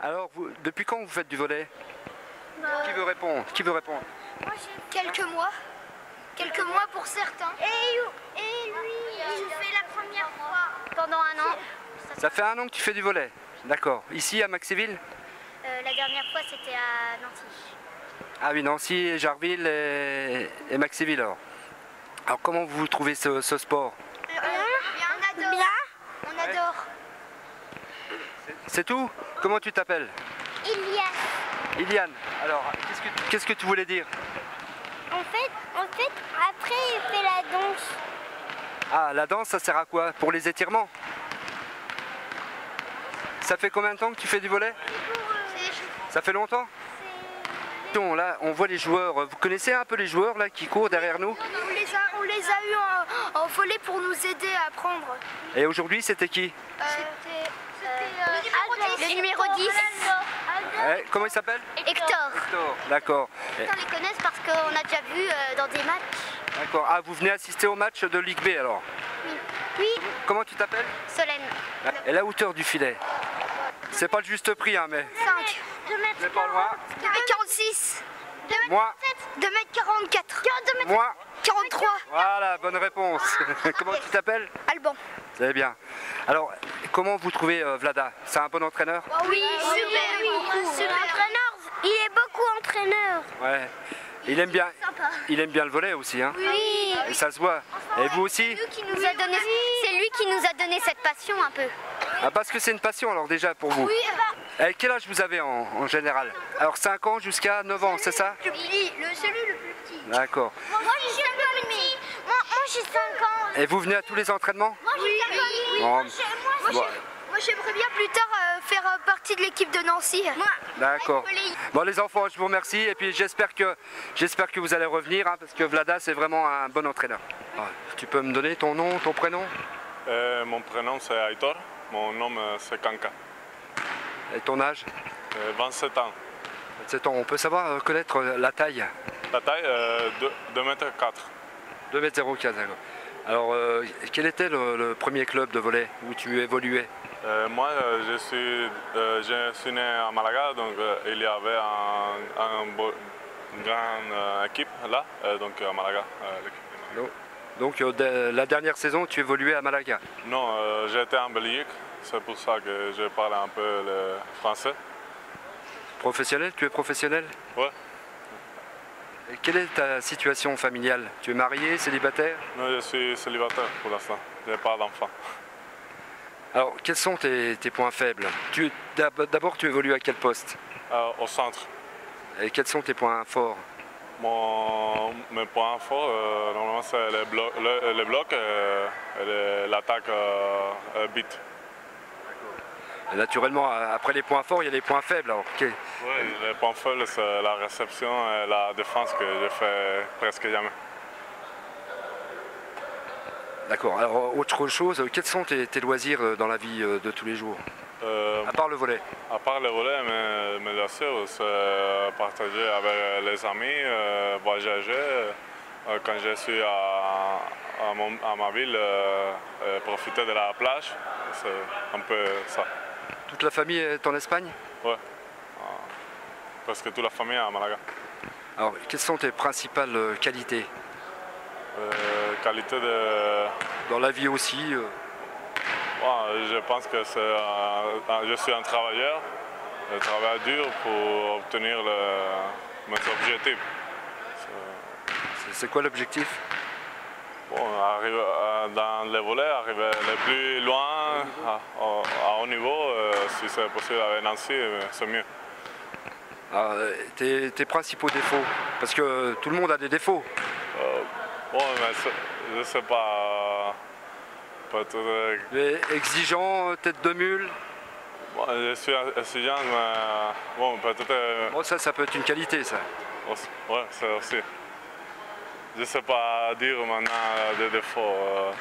Alors, depuis quand vous faites du volley? Qui veut répondre? Qui veut répondre? Quelques mois. Quelques mois pour certains. Et lui, il fait la première fois pendant un an. Ça fait un an que tu fais du volley? D'accord. Ici, à Maxéville? La dernière fois, c'était à Nancy. Ah oui, Nancy, Jarville et Maxéville alors. Alors, comment vous trouvez ce sport? On adore. Bien. On adore. C'est tout? Comment tu t'appelles? Iliane. Alors, qu'est-ce que tu voulais dire? En fait, après, il fait la danse. Ah, la danse, ça sert à quoi? Pour les étirements? Ça fait combien de temps que tu fais du volley? Ça fait longtemps? Donc là, on voit les joueurs. Vous connaissez un peu les joueurs là qui courent derrière nous? On les a eu en volley pour nous aider à apprendre. Et aujourd'hui, c'était qui? Le numéro 10. Ouais, comment il s'appelle? Hector. D'accord. On les connaît parce qu'on a déjà vu dans des matchs. D'accord. Ah, vous venez assister au match de Ligue B alors? Oui. Comment tu t'appelles? Solène. Et la hauteur du filet? C'est pas le juste prix, hein, mais... 5. Vous n'êtes pas loin? 2m46. Moi? 2m44. Moi? 43. Voilà, bonne réponse. Comment tu t'appelles? Alban. C'est bien. Alors, comment vous trouvez Vlada? C'est un bon entraîneur? Oui, super. Entraîneur, il est beaucoup entraîneur. Ouais. Il aime bien le volley aussi, hein? Oui. Et ça se voit. Et vous aussi? C'est lui qui nous a donné cette passion un peu. Ah, parce que c'est une passion alors déjà pour vous. Oui. Et quel âge vous avez en général? Alors 5 ans jusqu'à 9 ans, c'est ça? Celui le plus petit. D'accord. Moi, je suis un peu petit. Moi, j'ai 5 ans. Et vous venez à tous les entraînements? Oui. Bon. Moi, j'aimerais bien plus tard faire partie de l'équipe de Nancy. D'accord. Bon les enfants, je vous remercie et puis j'espère que vous allez revenir hein, parce que Vlada c'est vraiment un bon entraîneur. Tu peux me donner ton nom, ton prénom? Mon prénom c'est Aitor, mon nom c'est Kanka. Et ton âge? 27 ans. 27 ans. On peut savoir connaître la taille? La taille 2m4. 2m04, d'accord. Alors quel était le premier club de volley où tu évoluais? Moi je suis né à Malaga, donc il y avait une grande équipe là, donc à Malaga. Donc la dernière saison tu évoluais à Malaga? Non, j'étais en Belgique, c'est pour ça que je parle un peu le français. Professionnel? Tu es professionnel? Ouais. Et quelle est ta situation familiale? Tu es marié, célibataire? Non, je suis célibataire pour l'instant, je n'ai pas d'enfant. Alors, quels sont tes points faibles? D'abord, tu évolues à quel poste? Au centre. Et quels sont tes points forts? Mes points forts, normalement, c'est le bloc et l'attaque beat. Et naturellement, après les points forts, il y a les points faibles. Alors, Oui, les points faibles, c'est la réception et la défense que je fais presque jamais. D'accord. Alors, autre chose, quels sont tes loisirs dans la vie de tous les jours? À part le volley? À part le volley, mes loisirs, c'est partager avec les amis, voyager. Quand je suis à ma ville, profiter de la plage, c'est un peu ça. Toute la famille est en Espagne? Oui, presque toute la famille est à Malaga. Alors, quelles sont tes principales qualités? Qualité de... Dans la vie aussi Je pense que je suis un travailleur. Je travaille dur pour obtenir mes objectifs. C'est quoi l'objectif? Arriver dans le volley, arriver le plus loin, à haut niveau, si c'est possible avec Nancy, c'est mieux. Alors, tes principaux défauts? Parce que tout le monde a des défauts. Mais je ne sais pas. Exigeant, tête de mule? Je suis exigeant, mais peut-être... Bon, ça peut être une qualité, ça. Oui, c'est aussi. Je ne sais pas dire maintenant des défauts.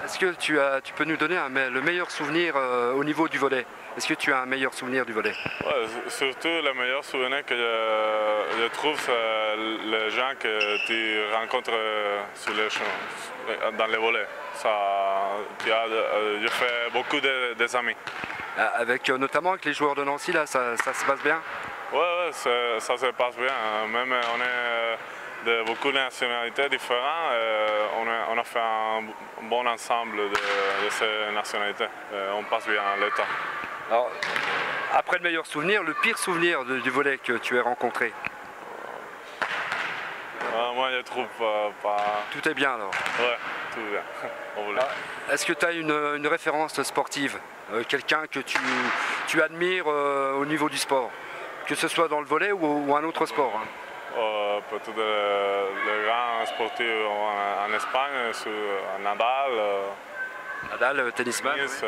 Est-ce que tu peux nous donner le meilleur souvenir au niveau du volley? Est-ce que tu as un meilleur souvenir du volley? Ouais, surtout le meilleur souvenir que je trouve, c'est les gens que tu rencontres sur les champs, dans le volley. Je fais beaucoup d'amis. Avec, notamment avec les joueurs de Nancy, là, ça se passe bien? Ouais, ça se passe bien. Même on est de beaucoup de nationalités différentes. On a fait un bon ensemble de ces nationalités. On passe bien le temps. Alors, après le meilleur souvenir, le pire souvenir du volley que tu as rencontré? Moi, je trouve pas... Tout est bien alors? Ouais, tout bien. Au volley. Est-ce que tu as une référence sportive? Quelqu'un que tu admires au niveau du sport? Que ce soit dans le volley ou un autre sport, hein? Peut-être le grand sportif en Espagne, Nadal. Nadal, tennisman. Tennis,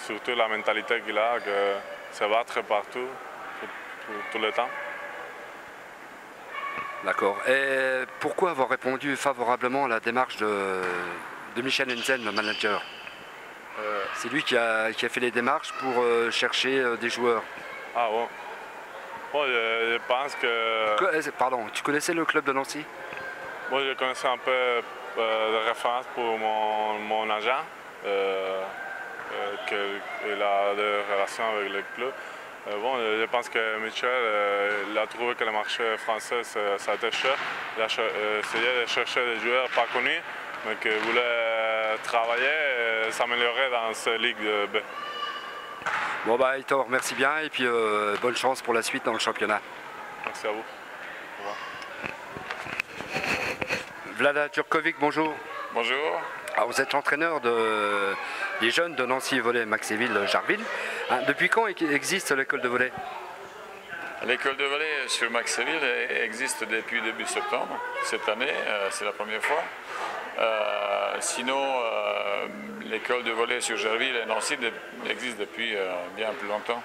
surtout la mentalité qu'il a, que se battre partout, tout le temps. D'accord. Et pourquoi avoir répondu favorablement à la démarche de Michel Hensen, le manager? C'est lui qui a fait les démarches pour chercher des joueurs. Ah bon. Bon, je pense que... Pardon, tu connaissais le club de Nancy? Moi, je connaissais un peu de référence pour mon agent, qu'il a des relations avec le club. Bon, je pense que Michel il a trouvé que le marché français, ça a été cher. Il a essayé de chercher des joueurs pas connus, mais qui voulaient travailler et s'améliorer dans cette Ligue B. Bon bah il te remercie bien et puis bonne chance pour la suite dans le championnat. Merci à vous. Au revoir. Vlada Djurkovic, bonjour. Bonjour. Alors, vous êtes l'entraîneur des jeunes de Nancy Volley Maxéville-Jarville. Hein, depuis quand existe l'école de volley? L'école de volley sur Maxéville existe depuis début septembre. Cette année, c'est la première fois. Sinon, l'école de volley sur Jarville et Nancy existe depuis bien plus longtemps.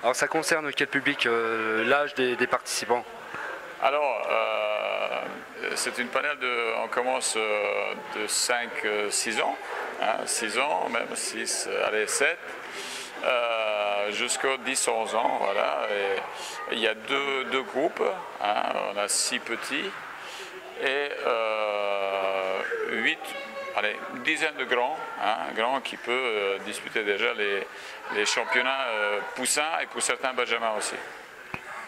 Alors ça concerne quel public, l'âge des participants? Alors, c'est une panel on commence de 5-6 ans, hein, 6 ans, même 6, allez 7, jusqu'aux 10-11 ans, voilà. Et il y a deux groupes, hein, on a 6 petits et une dizaine de grands, hein, grands qui peuvent disputer déjà les championnats poussins et pour certains benjamins aussi.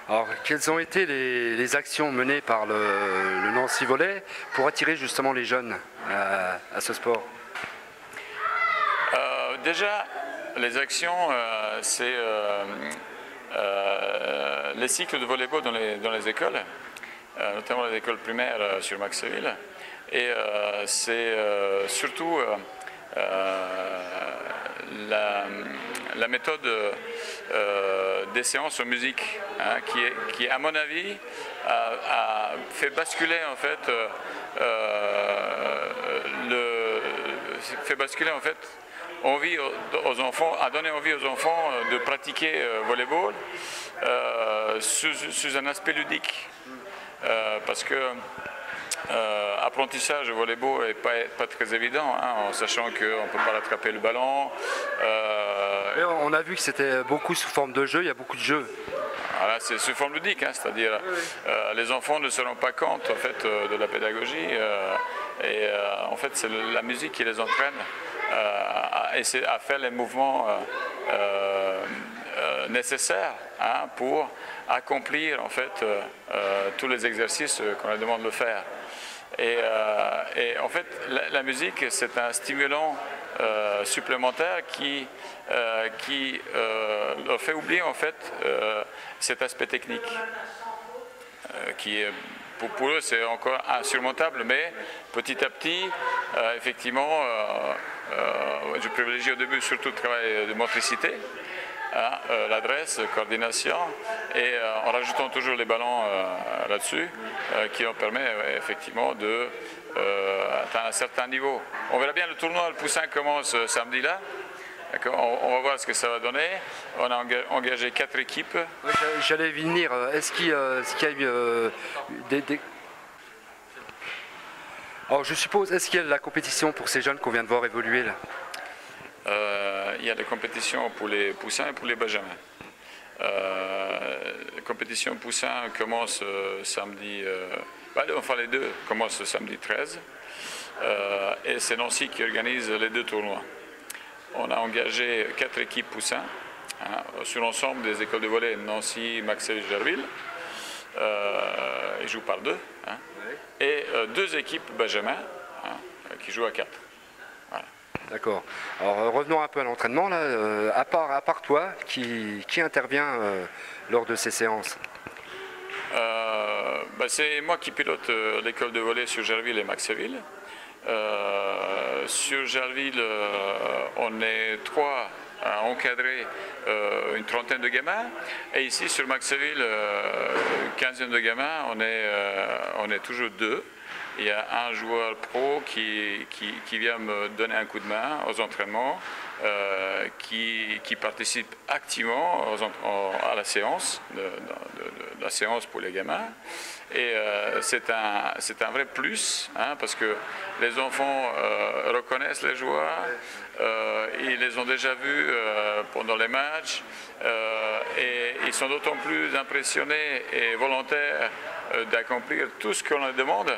Alors, quelles ont été les actions menées par le Nancy Volley pour attirer justement les jeunes à ce sport? Déjà, les actions, c'est les cycles de volleyball dans les écoles, notamment les écoles primaires sur Maxéville. Et c'est surtout la méthode des séances en musique, hein, qui à mon avis a fait basculer en fait envie aux enfants, a donné envie aux enfants de pratiquer volleyball sous un aspect ludique, parce que apprentissage de volleyball n'est pas très évident, hein, en sachant qu'on ne peut pas attraper le ballon. On a vu que c'était beaucoup sous forme de jeu, il y a beaucoup de jeux. Voilà, c'est sous forme ludique, hein, c'est-à-dire les enfants ne se rendent pas compte en fait, de la pédagogie et en fait c'est la musique qui les entraîne à faire les mouvements nécessaires, hein, pour accomplir en fait tous les exercices qu'on leur demande de faire. Et en fait, la musique, c'est un stimulant supplémentaire qui leur fait oublier en fait cet aspect technique, qui est pour eux c'est encore insurmontable, mais petit à petit, effectivement, je privilégie au début surtout le travail de motricité. Hein, l'adresse, coordination, et en rajoutant toujours les ballons là-dessus, qui en permet effectivement de atteindre un certain niveau. On verra bien, le tournoi le Poussin commence samedi là. On va voir ce que ça va donner. On a engagé 4 équipes. Oui, j'allais venir. Est-ce qu'il y a eu des... Alors je suppose, est-ce qu'il y a de la compétition pour ces jeunes qu'on vient de voir évoluer là? Il y a des compétitions pour les poussins et pour les benjamins. La compétition poussin commence samedi, enfin les deux commencent samedi 13, et c'est Nancy qui organise les 2 tournois. on a engagé 4 équipes poussins sur l'ensemble des écoles de volley Nancy, Maxwell, Gerville. Ils jouent par 2. Et 2 équipes Benjamin qui jouent à 4. Voilà. D'accord. Alors revenons un peu à l'entraînement. À part toi, qui intervient lors de ces séances? C'est moi qui pilote l'école de volley sur Gerville et Maxwell. Sur Gerville, on est 3 à encadrer une trentaine de gamins. Et ici, sur Maxwell, une quinzaine de gamins, on est toujours 2. Il y a un joueur pro qui vient me donner un coup de main aux entraînements, qui participe activement à la séance, la séance pour les gamins. Et c'est un vrai plus, parce que les enfants reconnaissent les joueurs, ils les ont déjà vus pendant les matchs, et ils sont d'autant plus impressionnés et volontaires d'accomplir tout ce qu'on leur demande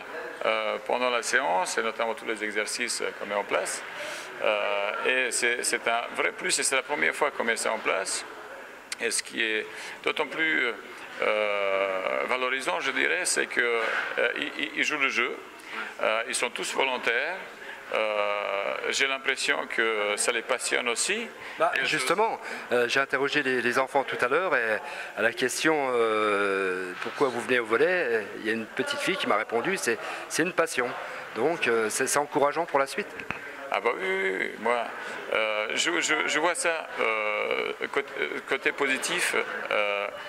pendant la séance, et notamment tous les exercices qu'on met en place. Et c'est un vrai plus, et c'est la première fois qu'on met ça en place. Et ce qui est d'autant plus valorisant, je dirais, c'est qu'ils jouent le jeu, ils sont tous volontaires. J'ai l'impression que ça les passionne aussi. Justement, j'ai interrogé les enfants tout à l'heure, et à la question pourquoi vous venez au volley, il y a une petite fille qui m'a répondu, c'est une passion. Donc c'est encourageant pour la suite. Ah bah oui, moi je vois ça côté positif,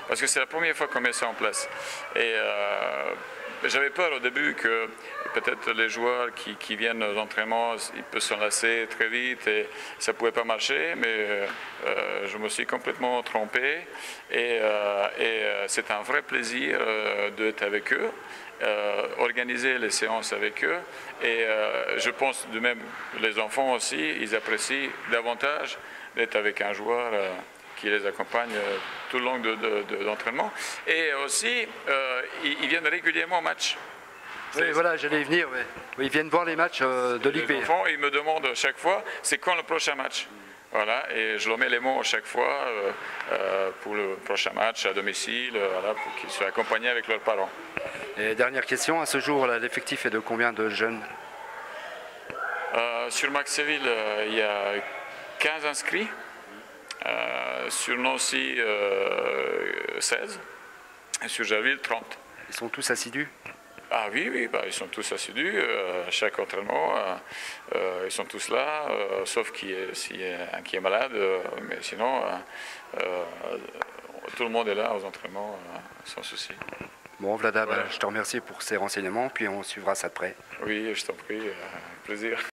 parce que c'est la première fois qu'on met ça en place. Et j'avais peur au début que peut-être les joueurs qui viennent aux entraînements, ils peuvent s'enlacer très vite et ça ne pouvait pas marcher, mais je me suis complètement trompé, et c'est un vrai plaisir d'être avec eux. Organiser les séances avec eux, et je pense de même les enfants aussi, ils apprécient davantage d'être avec un joueur qui les accompagne tout le long de l'entraînement, et aussi ils viennent régulièrement au match. Oui, voilà, j'allais y venir. Oui, ils viennent voir les matchs de Ligue B. Les enfants, ils me demandent chaque fois, c'est quand le prochain match? Voilà, et je leur mets les mots à chaque fois pour le prochain match à domicile, voilà, pour qu'ils soient accompagnés avec leurs parents. Et dernière question, à ce jour, l'effectif est de combien de jeunes? Sur Maxwell, il y a 15 inscrits. Sur Nancy, 16. Et sur Gerville, 30. Ils sont tous assidus? Ah oui, ils sont tous assidus. À chaque entraînement, ils sont tous là, sauf s'il y a un qui est malade. Mais sinon, tout le monde est là aux entraînements, sans souci. Bon, Vlada, Voilà. je te remercie pour ces renseignements, puis on suivra ça de près. Oui, je t'en prie, plaisir.